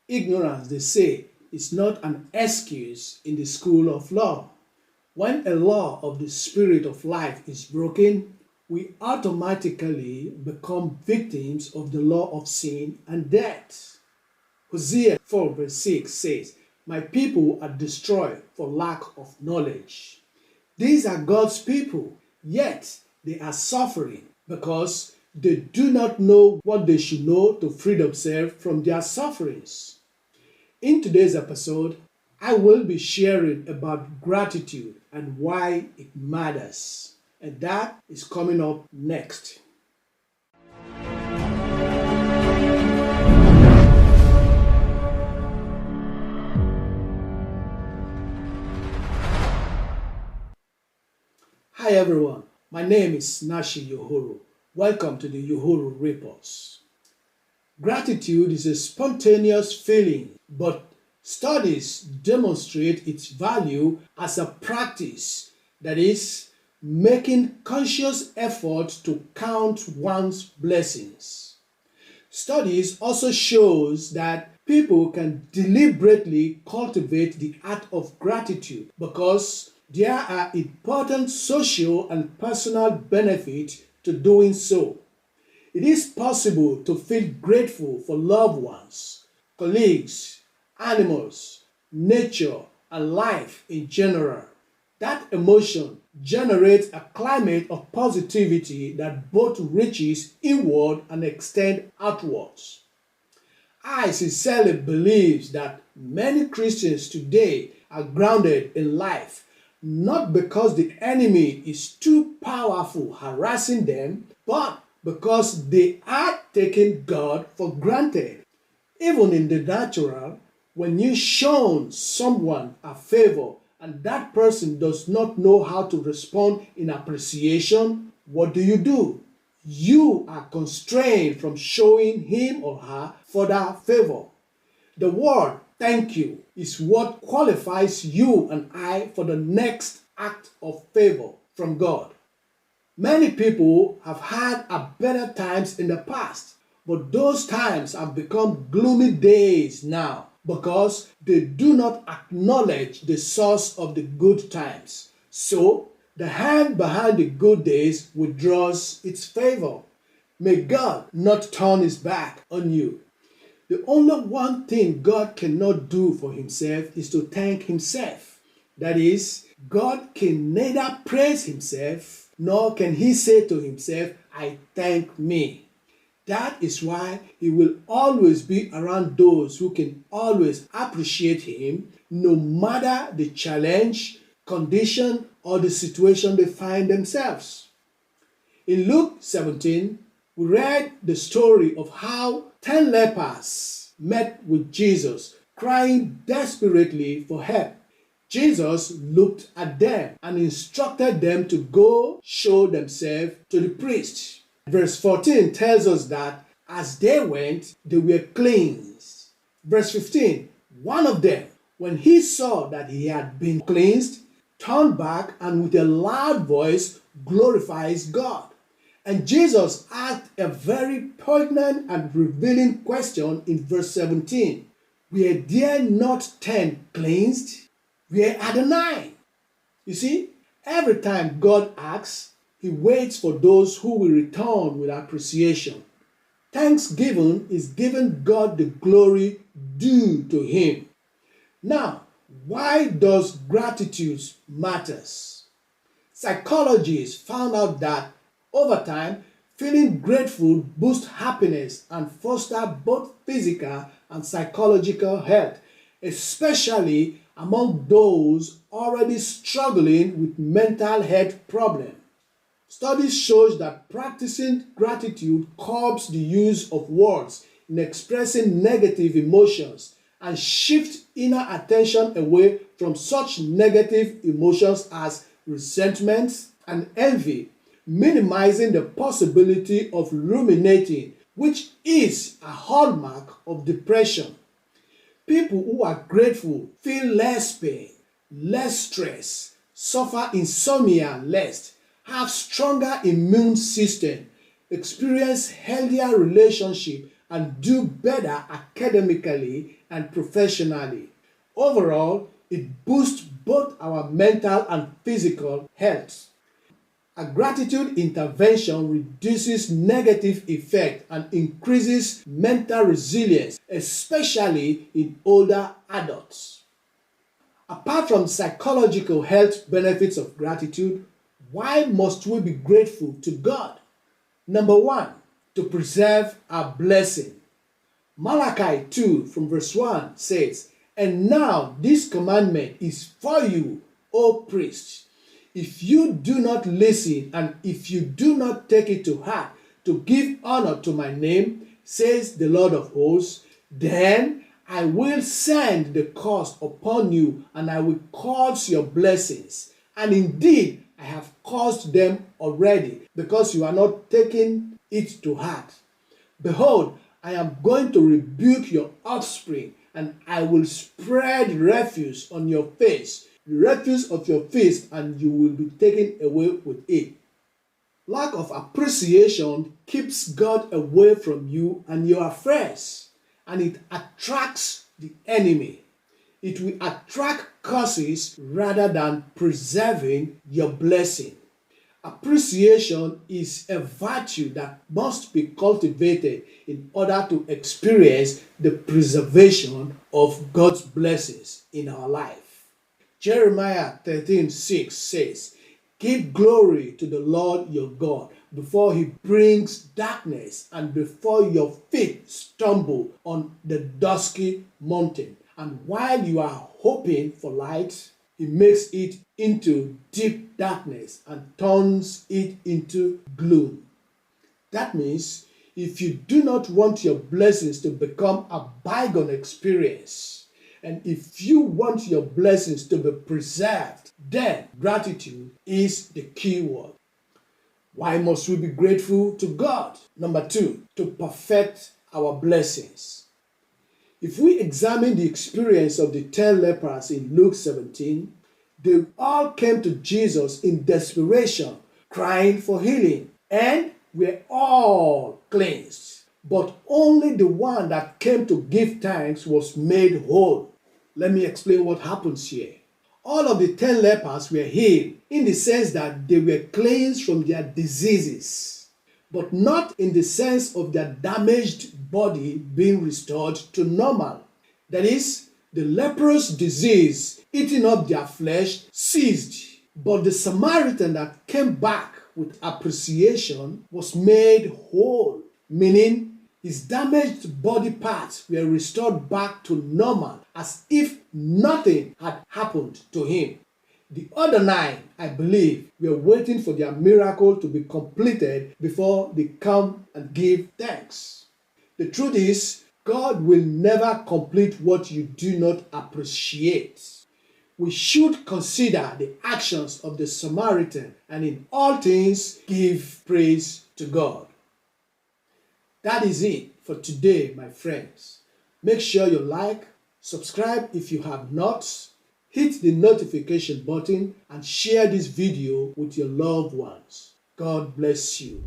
Ignorance, they say, is not an excuse in the school of law. When a law of the spirit of life is broken, we automatically become victims of the law of sin and death. Hosea 4 verse 6 says, "My people are destroyed for lack of knowledge." These are God's people, yet they are suffering because they do not know what they should know to free themselves from their sufferings. In today's episode, I will be sharing about gratitude and why it matters. And that is coming up next. Hi everyone, my name is Nashy Uhuru. Welcome to the Uhuru Reports. Gratitude is a spontaneous feeling, but studies demonstrate its value as a practice, that is, making conscious effort to count one's blessings. Studies also shows that people can deliberately cultivate the art of gratitude because there are important social and personal benefits to doing so. It is possible to feel grateful for loved ones, colleagues, animals, nature, and life in general. That emotion generates a climate of positivity that both reaches inward and extends outwards. I sincerely believe that many Christians today are grounded in life not because the enemy is too powerful harassing them, but because they are taking God for granted. Even in the natural, when you show someone a favor and that person does not know how to respond in appreciation, what do? You are constrained from showing him or her further favor. The word thank you is what qualifies you and I for the next act of favor from God. Many people have had a better times in the past, but those times have become gloomy days now because they do not acknowledge the source of the good times. So, the hand behind the good days withdraws its favor. May God not turn his back on you. The only one thing God cannot do for himself is to thank himself. That is, God can neither praise himself nor can he say to himself, "I thank me." That is why he will always be around those who can always appreciate him no matter the challenge, condition, or the situation they find themselves. In Luke 17, we read the story of how 10 lepers met with Jesus, crying desperately for help. Jesus looked at them and instructed them to go show themselves to the priest. Verse 14 tells us that as they went, they were cleansed. Verse 15, one of them, when he saw that he had been cleansed, turned back and with a loud voice glorifies God. And Jesus asked a very poignant and revealing question in verse 17. Were there not 10 cleansed? Where are the 9? You see, every time God acts, he waits for those who will return with appreciation. Thanksgiving is giving God the glory due to him. Now, why does gratitude matters? Psychologists found out that over time, feeling grateful boosts happiness and fosters both physical and psychological health, especially among those already struggling with mental health problems. Studies show that practicing gratitude curbs the use of words in expressing negative emotions and shifts inner attention away from such negative emotions as resentment and envy, minimizing the possibility of ruminating, which is a hallmark of depression. People who are grateful feel less pain, less stress, suffer insomnia less, have stronger immune system, experience healthier relationship, and do better academically and professionally. Overall, it boosts both our mental and physical health. A gratitude intervention reduces negative effect and increases mental resilience, especially in older adults. Apart from psychological health benefits of gratitude, why must we be grateful to God? Number one, to preserve our blessing. Malachi 2 from verse 1 says, "And now this commandment is for you, O priests. If you do not listen and if you do not take it to heart to give honor to my name, says the Lord of hosts, then I will send the curse upon you and I will cause your blessings. And indeed, I have caused them already because you are not taking it to heart. Behold, I am going to rebuke your offspring and I will spread refuse on your face, the refuse of your feast, and you will be taken away with it." Lack of appreciation keeps God away from you and your affairs, and it attracts the enemy. It will attract curses rather than preserving your blessing. Appreciation is a virtue that must be cultivated in order to experience the preservation of God's blessings in our life. Jeremiah 13:6 says, "Give glory to the Lord your God before he brings darkness and before your feet stumble on the dusky mountain. And while you are hoping for light, he makes it into deep darkness and turns it into gloom." That means if you do not want your blessings to become a bygone experience, and if you want your blessings to be preserved, then gratitude is the key word. Why must we be grateful to God? Number two, to perfect our blessings. If we examine the experience of the 10 lepers in Luke 17, they all came to Jesus in desperation, crying for healing, and were all cleansed. But only the one that came to give thanks was made whole. Let me explain what happens here. All of the 10 lepers were healed in the sense that they were cleansed from their diseases, but not in the sense of their damaged body being restored to normal. That is, the leprous disease eating up their flesh ceased, but the Samaritan that came back with appreciation was made whole, meaning his damaged body parts were restored back to normal as if nothing had happened to him. The other 9, I believe, were waiting for their miracle to be completed before they come and give thanks. The truth is, God will never complete what you do not appreciate. We should consider the actions of the Samaritan and in all things give praise to God. That is it for today, my friends. Make sure you like, subscribe if you have not, hit the notification button and share this video with your loved ones. God bless you.